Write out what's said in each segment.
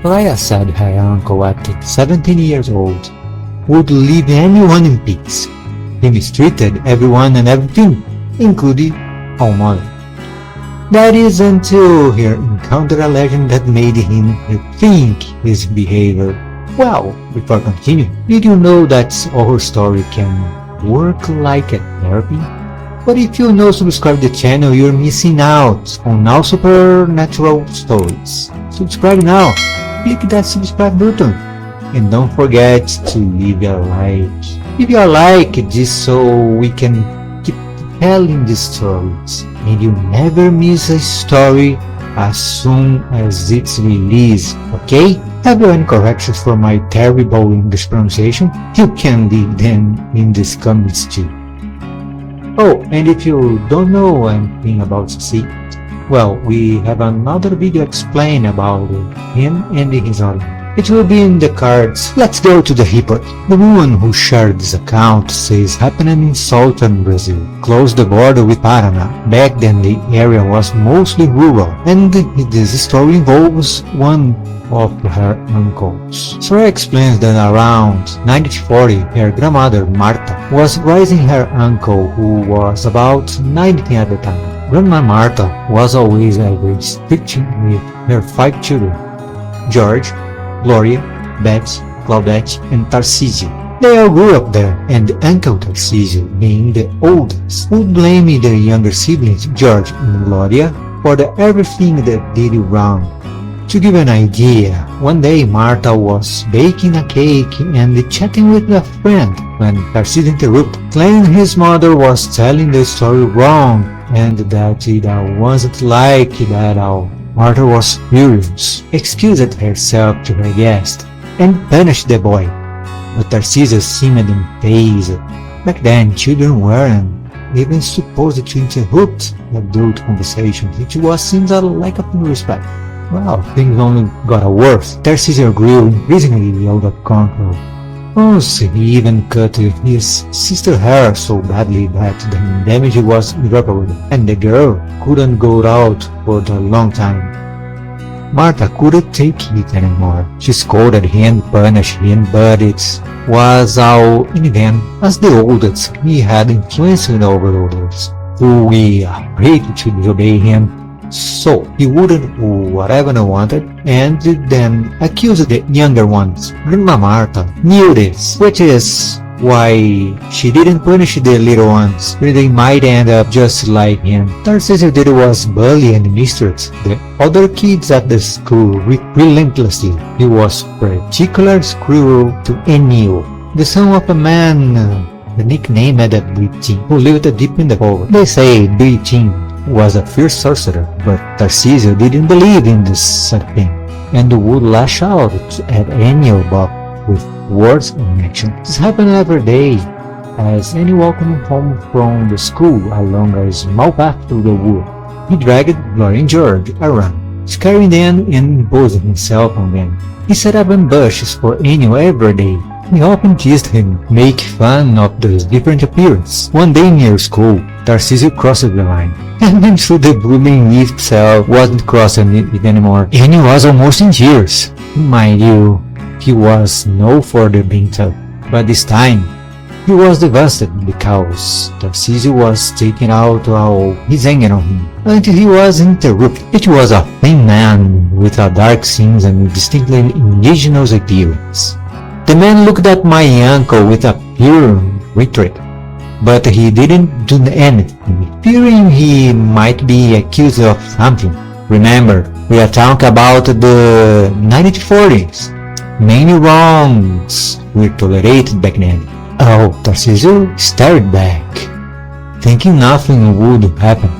Raya said her uncle at 17 years old would leave anyone in peace. He mistreated everyone and everything, including our mother. That is until he encountered a legend that made him rethink his behavior. Well, before continuing, did you know that our story can work like a therapy? But if you not subscribe to the channel, you're missing out on all supernatural stories. Subscribe now, click that subscribe button, and don't forget to leave a like. Leave your like just so we can keep telling these stories, and you never miss a story as soon as it's released, okay? Have you any corrections for my terrible English pronunciation? You can leave them in the comments too. Oh, and if you don't know anything about Saci, well, we have another video explain about him and his audience. It will be in the cards. Let's go to the report. The woman who shared this account says happening in southern Brazil, close the border with Paraná. Back then the area was mostly rural, and this story involves one of her uncles. Sarah explains that around 1940, her grandmother Marta was raising her uncle, who was about 19 at the time. Grandma Marta was always very strict with her 5 children: George, Gloria, Betsy, Claudette, and Tarcísio. They all grew up there, and Uncle Tarcísio, being the oldest, would blame the younger siblings, George and Gloria, for everything that did wrong. To give an idea, one day Marta was baking a cake and chatting with a friend when Tarcísio interrupted, claiming his mother was telling the story wrong and that it wasn't like that at all. Marta was furious, excused herself to her guest, and punished the boy. But Tarcísio seemed unfazed. Back then, children weren't even supposed to interrupt adult conversations. It was seen like a respect. Well, things only got worse. Tarcísio grew increasingly out of control. Once he even cut his sister's hair so badly that the damage was irreparable, and the girl couldn't go out for a long time. Marta couldn't take it anymore. She scolded him, punished him, but it was all in vain. As the oldest, he had influence over others, who were afraid to disobey him. So he wouldn't do whatever they wanted, and then accused the younger ones. Grandma Marta knew this, which is why she didn't punish the little ones, or they might end up just like him. Tarcísio did was bully and mistreat the other kids at the school relentlessly. He was particularly cruel to Enio, the son of a man, the nickname at Defiant, who lived deep in the forest. They say Defiant was a fierce sorcerer, but Tarcísio didn't believe in this sort of thing, and would lash out at Enio Bob with words and action. This happened every day, as Enio walking home from the school along a small path through the wood. He dragged Gloria and George around, scaring them and imposing himself on them. He set up ambushes for Enio every day. He often teased him, make fun of those different appearances. One day near school, Tarcísio crossed the line, and then through the bullying itself wasn't crossing it anymore. Enio was almost in tears. Mind you, he was known for being tough, but this time he was devastated because Tarcísio was taking out all his anger on him until he was interrupted. It was a thin man with a dark skin and distinctly indigenous appearance. The man looked at my uncle with a pure hatred, but he didn't do anything, fearing he might be accused of something. Remember, we are talking about the 1940s. Many wrongs were tolerated back then. Oh, Tarcísio stared back, thinking nothing would happen,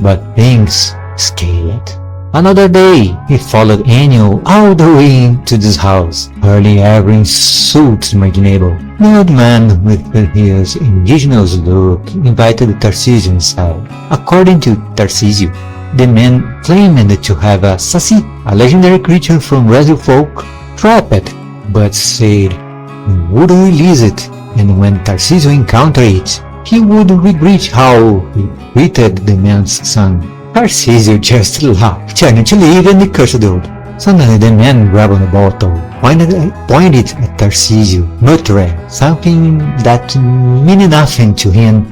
but things scaled. Another day, he followed Enio all the way into this house, hurling every insult imaginable. The old man, with his indigenous look, invited Tarcísio inside. According to Tarcísio, the man claimed to have a Saci, a legendary creature from Brazil folk, trapped, but said he would release it, and when Tarcísio encountered it, he would regret how he treated the man's son. Tarcísio just laughed, trying to leave, and cursed the old. Suddenly the man grabbed a bottle, pointed it at Tarcísio, muttered something that meant nothing to him,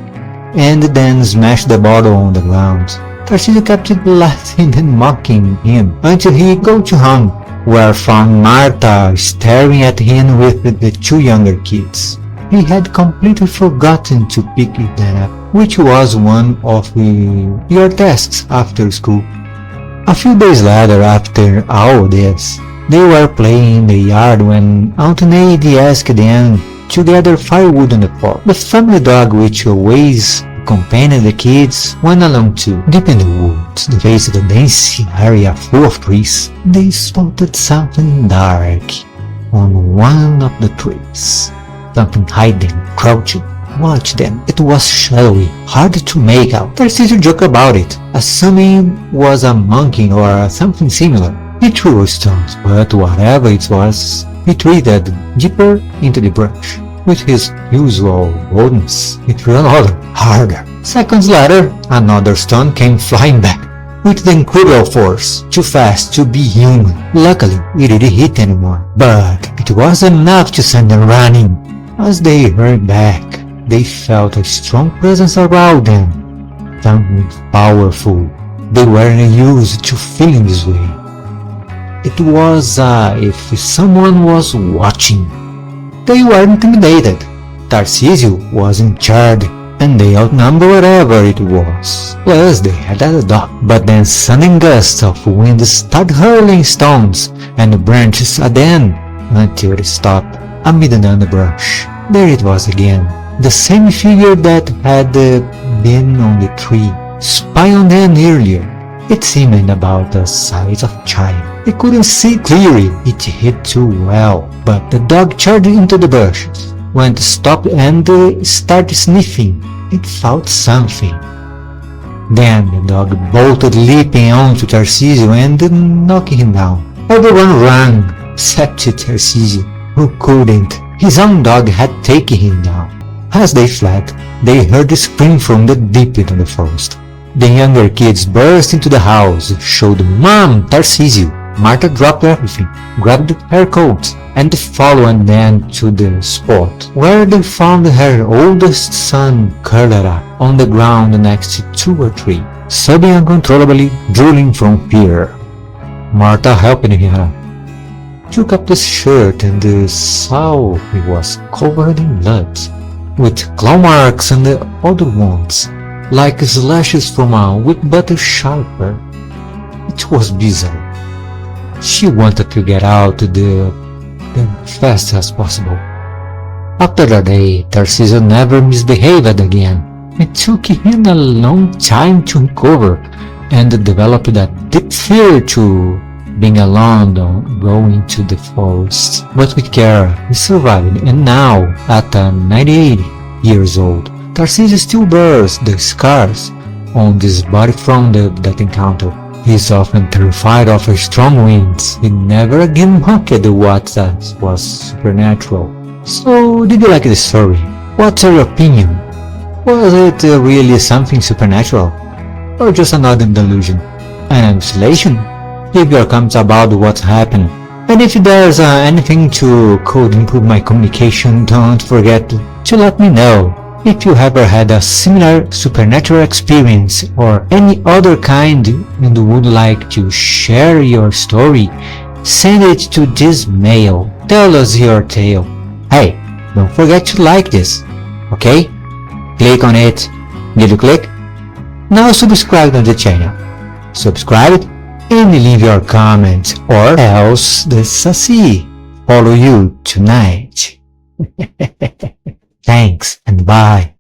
and then smashed the bottle on the ground. Tarcísio kept laughing and mocking him until he got home, where found Marta staring at him with the two younger kids. He had completely forgotten to pick that up, which was one of your tasks after school. A few days later, after all this, they were playing in the yard when Aunt Neide asked them to gather firewood on the porch. The family dog, which always accompanied the kids, went along too. Deep in the woods, they faced a dense area full of trees. They spotted something dark on one of the trees. Something hiding, crouching. Watch them. It was shadowy, hard to make out. Tarcísio joked about it, assuming it was a monkey or something similar. He threw stones, but whatever it was, he retreated deeper into the brush. With his usual boldness, he threw another, harder. Seconds later, another stone came flying back, with the incredible force, too fast to be human. Luckily, it didn't hit anymore, but it was enough to send them running. As they hurried back, they felt a strong presence around them, something powerful. They weren't used to feeling this way. It was if someone was watching. They were intimidated. Tarcísio was in charge, and they outnumbered whatever it was. Plus, they had a dog. But then sudden gusts of wind started hurling stones and branches at them until it stopped amid the underbrush. There it was again. The same figure that had been on the tree, spying on them earlier. It seemed about the size of a child. They couldn't see clearly, it hid too well, but the dog charged into the bushes, went stopped and started sniffing. It felt something. Then the dog bolted, leaping onto Tarcísio and knocking him down. Everyone ran, except Tarcísio, who couldn't. His own dog had taken him down. As they fled, they heard a scream from the deep into the forest. The younger kids burst into the house, showed Mom, Tarcísio. Marta dropped everything, grabbed her coat, and followed them to the spot, where they found her oldest son curled up on the ground next to a tree, sobbing uncontrollably, drooling from fear. Marta helped him, took up his shirt and saw he was covered in blood, with claw marks and other wounds, like slashes from a whip butter sharper. It was bizarre. She wanted to get out the fast as possible. After that day, Tarcísio never misbehaved again. It took him a long time to recover and develop that deep fear to being alone going to the forest. But with care, he survived, and now, at 98 years old, Tarcísio still bears the scars on his body from that encounter. He is often terrified of strong winds. He never again mocked what was supernatural. So, did you like the story? What's your opinion? Was it really something supernatural? Or just another delusion? An hallucination? Leave your comments about what happened. And if there's anything could improve my communication, don't forget to let me know. If you ever had a similar supernatural experience or any other kind and would like to share your story, send it to this mail. Tell us your tale. Hey, don't forget to like this, okay? Click on it. Did you click? Now subscribe to the channel. Subscribe and leave your comments, or else the Saci follow you tonight. Thanks and bye.